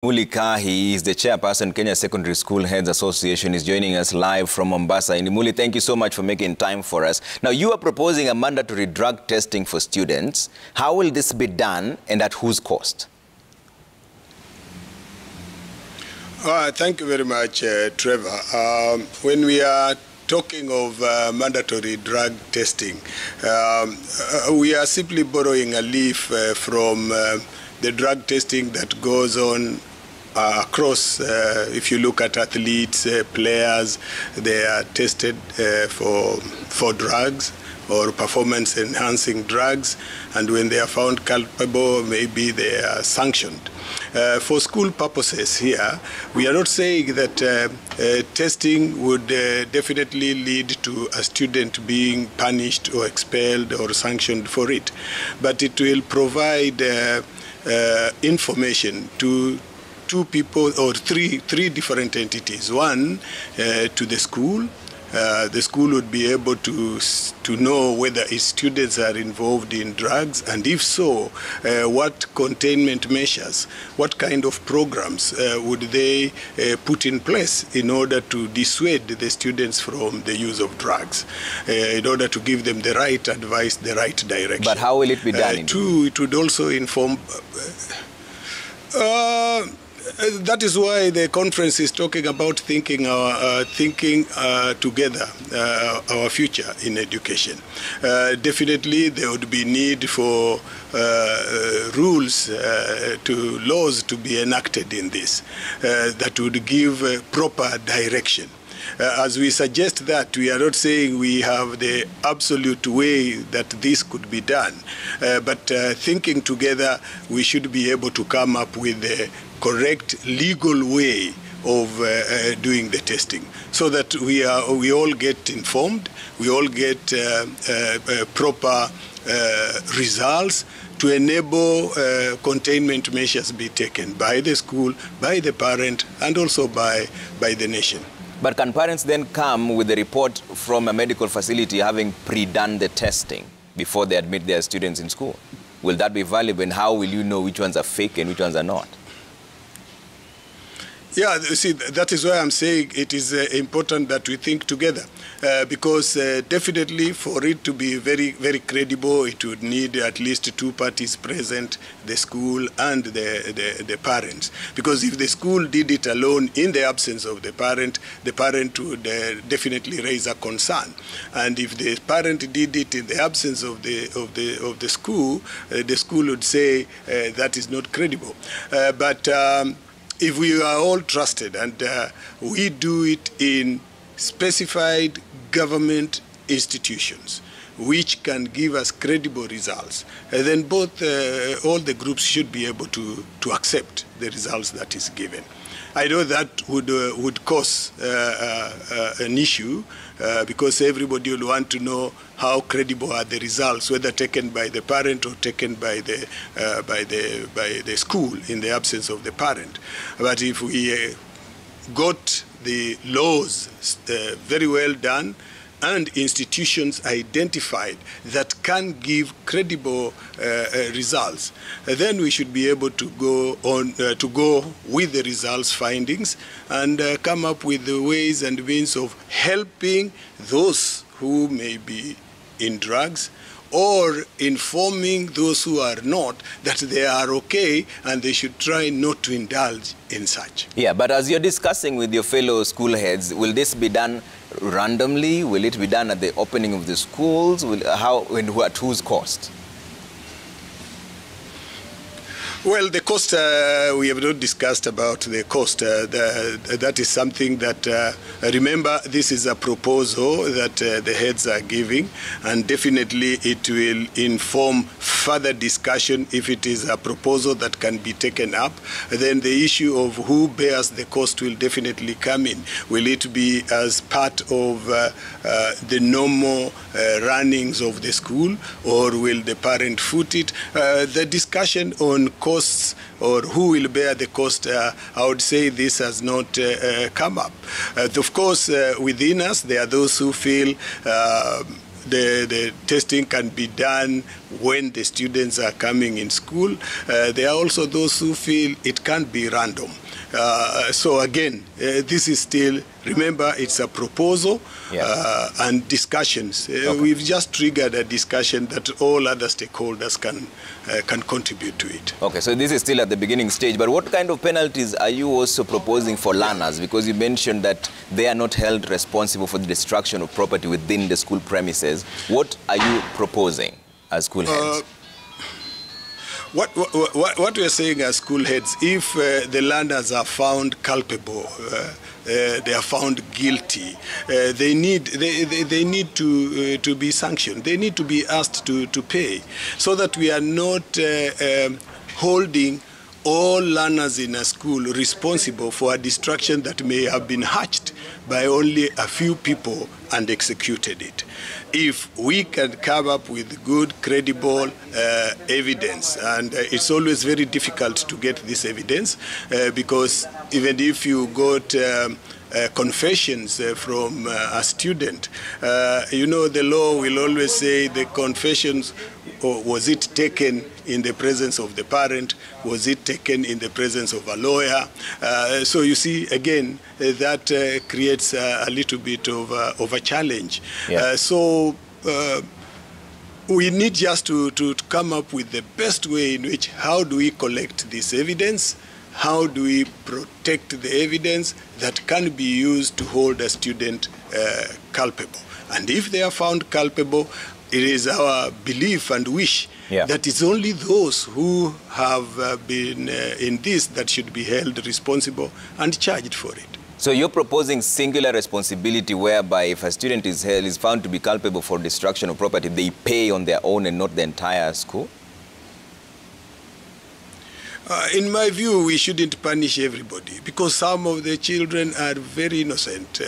Mulika, he is the chairperson, Kenya Secondary School Heads Association, is joining us live from Mombasa. Muli, thank you so much for making time for us. Now, you are proposing a mandatory drug testing for students. How will this be done and at whose cost? Thank you very much, Trevor. When we are talking of mandatory drug testing, we are simply borrowing a leaf from the drug testing that goes on across. If you look at athletes, players, they are tested for drugs or performance-enhancing drugs, and when they are found culpable, maybe they are sanctioned. For school purposes here, we are not saying that testing would definitely lead to a student being punished or expelled or sanctioned for it, but it will provide information to two people or three different entities. One, to the school. The school would be able to know whether its students are involved in drugs, and if so, what containment measures, what kind of programs would they put in place in order to dissuade the students from the use of drugs, in order to give them the right advice, the right direction. But how will it be done? Two, it would also inform... that is why the conference is talking about thinking together our future in education. Definitely, there would be need for laws to be enacted in this that would give proper direction. As we suggest that, we are not saying we have the absolute way that this could be done, but thinking together, we should be able to come up with the correct legal way of doing the testing, so that we all get informed, we all get proper results to enable containment measures be taken by the school, by the parent, and also by the nation. But can parents then come with a report from a medical facility having pre-done the testing before they admit their students in school? Will that be valuable, and how will you know which ones are fake and which ones are not? Yeah, see, that is why I'm saying it is important that we think together, because definitely for it to be very, very credible, it would need at least two parties present, the school and the parents. Because if the school did it alone in the absence of the parent would definitely raise a concern. And if the parent did it in the absence of the school would say that is not credible. If we are all trusted and we do it in specified government institutions which can give us credible results, then all the groups should be able to accept the results that is given. I know that would cause an issue because everybody will want to know how credible are the results, whether taken by the parent or taken by the school in the absence of the parent. But if we got the laws very well done and institutions identified that can give credible results, then we should be able to go with the results findings and come up with the ways and means of helping those who may be in drugs, or informing those who are not that they are okay and they should try not to indulge in such. Yeah, but as you're discussing with your fellow school heads, will this be done randomly? Will it be done at the opening of the schools? How and at whose cost? Well, the cost, we have not discussed about the cost. That is something that, remember, this is a proposal that the heads are giving, and definitely it will inform further discussion. If it is a proposal that can be taken up, then the issue of who bears the cost will definitely come in. Will it be as part of the normal runnings of the school, or will the parent foot it? The discussion on costs or who will bear the cost, I would say this has not come up. Of course, within us, there are those who feel the testing can be done when the students are coming in school. There are also those who feel it can't be random. So again, this is still, remember, it's a proposal and discussions. We've just triggered a discussion that all other stakeholders can contribute to it. Okay, so this is still at the beginning stage, but what kind of penalties are you also proposing for learners? Because you mentioned that they are not held responsible for the destruction of property within the school premises. What are you proposing as school heads? What we are saying as school heads, if the learners are found culpable, they are found guilty, they need to be sanctioned. They need to be asked to pay, so that we are not holding all learners in a school responsible for a destruction that may have been hatched by only a few people and executed it. If we can come up with good, credible evidence, and it's always very difficult to get this evidence, because even if you got confessions from a student, you know, the law will always say the confessions, was it taken in the presence of the parent? Was it taken in the presence of a lawyer? So you see, again, that creates a little bit of a challenge. Yeah. So we need just to come up with the best way in which, how do we collect this evidence? How do we protect the evidence that can be used to hold a student culpable? And if they are found culpable, it is our belief and wish that it's only those who have been in this that should be held responsible and charged for it. So you're proposing singular responsibility, whereby if a student is found to be culpable for destruction of property, they pay on their own and not the entire school? In my view, we shouldn't punish everybody, because some of the children are very innocent.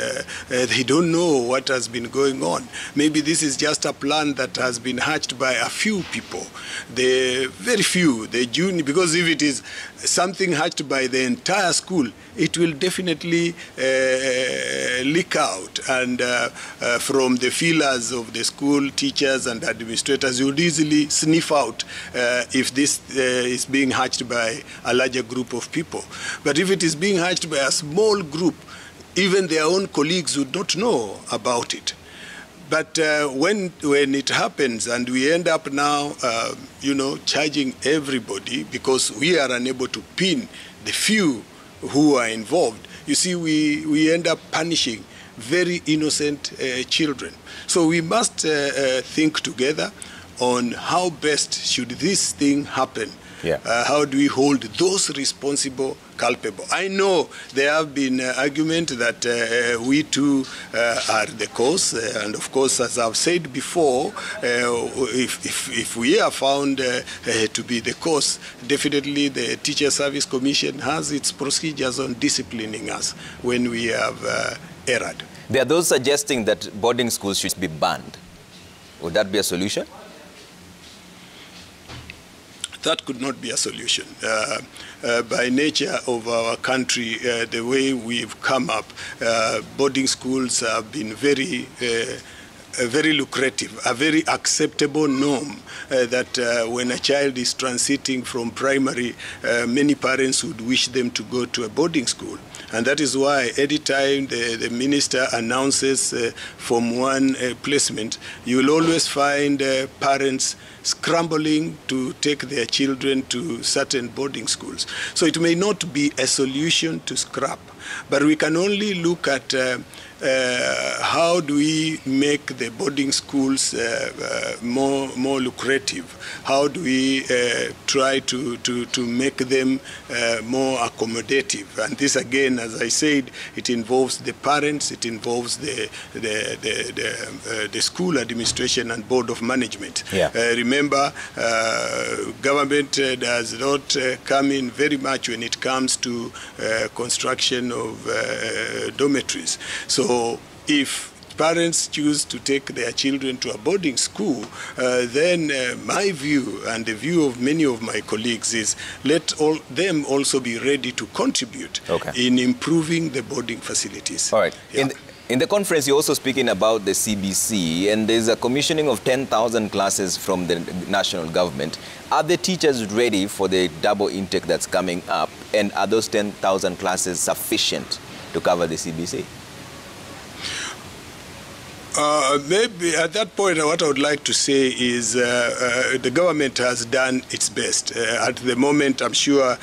They don't know what has been going on. Maybe this is just a plan that has been hatched by a few people, the very few, the junior, because if it is something hatched by the entire school, it will definitely leak out, and from the feelers of the school, teachers and administrators, you would easily sniff out if this is being hatched by a larger group of people. But if it is being hatched by a small group, even their own colleagues would not know about it. But when it happens and we end up now, you know, charging everybody because we are unable to pin the few who are involved, you see, we end up punishing very innocent children. So we must think together on how best should this thing happen. How do we hold those responsible culpable? I know there have been arguments that we too are the cause, and of course, as I've said before, if we are found to be the cause, definitely the Teacher Service Commission has its procedures on disciplining us when we have erred. There are those suggesting that boarding schools should be banned. Would that be a solution? That could not be a solution. By nature of our country, the way we've come up, boarding schools have been very lucrative, a very acceptable norm that when a child is transiting from primary, many parents would wish them to go to a boarding school. And that is why anytime the minister announces Form 1 placement, you will always find parents scrambling to take their children to certain boarding schools. So it may not be a solution to scrap, but we can only look at how do we make the boarding schools more lucrative? How do we try to make them more accommodative? And this, again, as I said, it involves the parents, it involves the school administration and board of management. Remember, government does not come in very much when it comes to construction of dormitories. So if parents choose to take their children to a boarding school, then my view and the view of many of my colleagues is let them also be ready to contribute in improving the boarding facilities. All right. In the conference, you're also speaking about the CBC, and there's a commissioning of 10,000 classes from the national government. Are the teachers ready for the double intake that's coming up? And are those 10,000 classes sufficient to cover the CBC? Maybe at that point, what I would like to say is the government has done its best. At the moment, I'm sure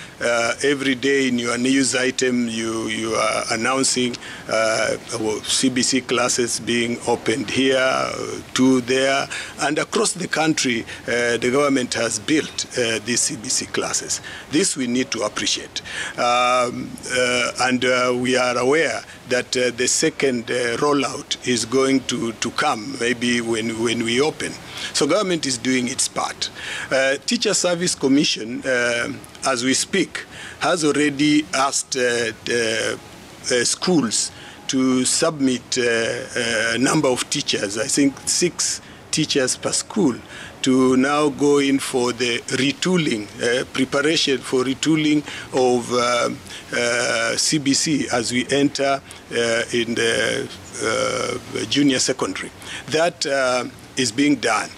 every day in your news item, you are announcing CBC classes being opened here, two there, and across the country, the government has built these CBC classes. This we need to appreciate. And we are aware that the second rollout is going to come, maybe when we open. So government is doing its part. Teacher Service Commission, as we speak, has already asked schools to submit a number of teachers, I think 6 teachers per school, to now go in for the retooling, preparation for retooling of CBC as we enter in the junior secondary. That is being done.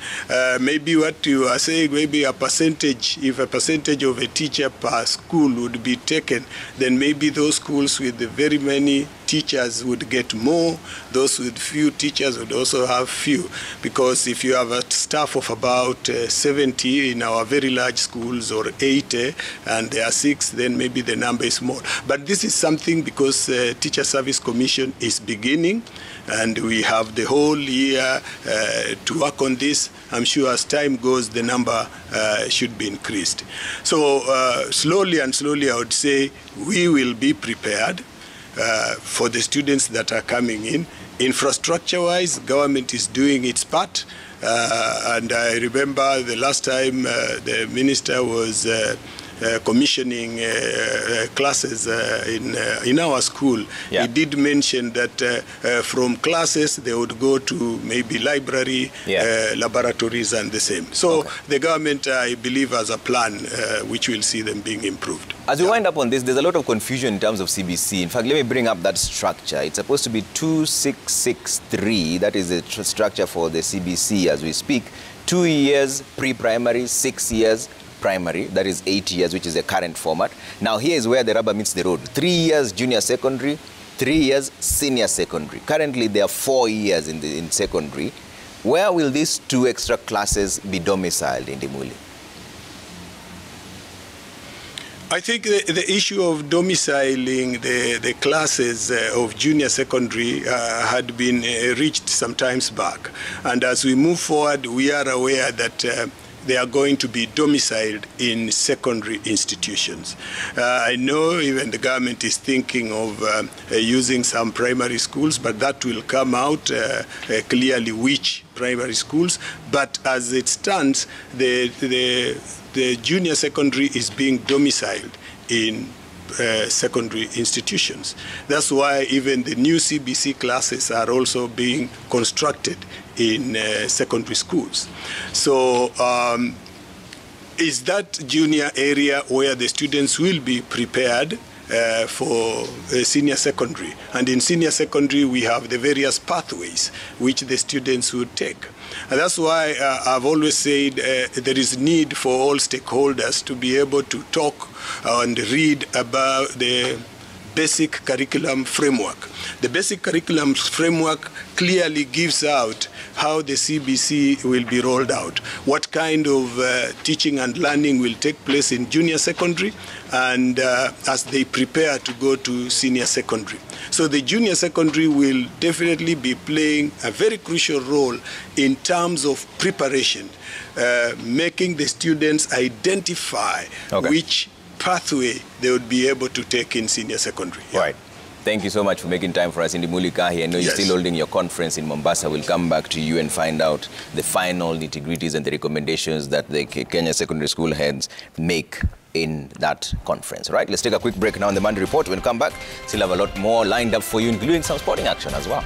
Maybe what you are saying, maybe a percentage, if a percentage of a teacher per school would be taken, then maybe those schools with very many teachers would get more. Those with few teachers would also have few. Because if you have a staff of about 70 in our very large schools, or 80, and there are 6, then maybe the number is more. But this is something because Teacher Service Commission is beginning, and we have the whole year to work on this. I'm sure as time goes, the number should be increased. So slowly and slowly, I would say we will be prepared for the students that are coming in. Infrastructure-wise, government is doing its part. And I remember the last time the minister was commissioning classes in our school. Yeah. He did mention that from classes they would go to maybe library, laboratories, and the same. So the government, I believe, has a plan which will see them being improved. As we wind up on this, there's a lot of confusion in terms of CBC. In fact, let me bring up that structure. It's supposed to be 2663. That is the structure for the CBC as we speak. 2 years pre-primary, 6 years primary, that is 8 years, which is the current format. Now here is where the rubber meets the road. 3 years junior secondary, 3 years senior secondary. Currently there are 4 years in secondary. Where will these 2 extra classes be domiciled in Ndimuli? I think the issue of domiciling the classes of junior secondary had been reached some times back. And as we move forward, we are aware that they are going to be domiciled in secondary institutions. I know even the government is thinking of using some primary schools, but that will come out clearly which primary schools. But as it stands, the junior secondary is being domiciled in secondary institutions. That's why even the new CBC classes are also being constructed in secondary schools. So is that junior area where the students will be prepared for senior secondary. And in senior secondary, we have the various pathways which the students would take. And that's why I've always said there is need for all stakeholders to be able to talk and read about the basic curriculum framework. The basic curriculum framework clearly gives out how the CBC will be rolled out, what kind of teaching and learning will take place in junior secondary, and as they prepare to go to senior secondary. So the junior secondary will definitely be playing a very crucial role in terms of preparation, making the students identify which pathway they would be able to take in senior secondary. Yeah. Right. Thank you so much for making time for us. Ndimuli Kahi, I know you're still holding your conference in Mombasa. We'll come back to you and find out the final nitty-gritties and the recommendations that the Kenya secondary school heads make in that conference. Right, let's take a quick break now on the Monday Report. When we come back, still have a lot more lined up for you, including some sporting action as well.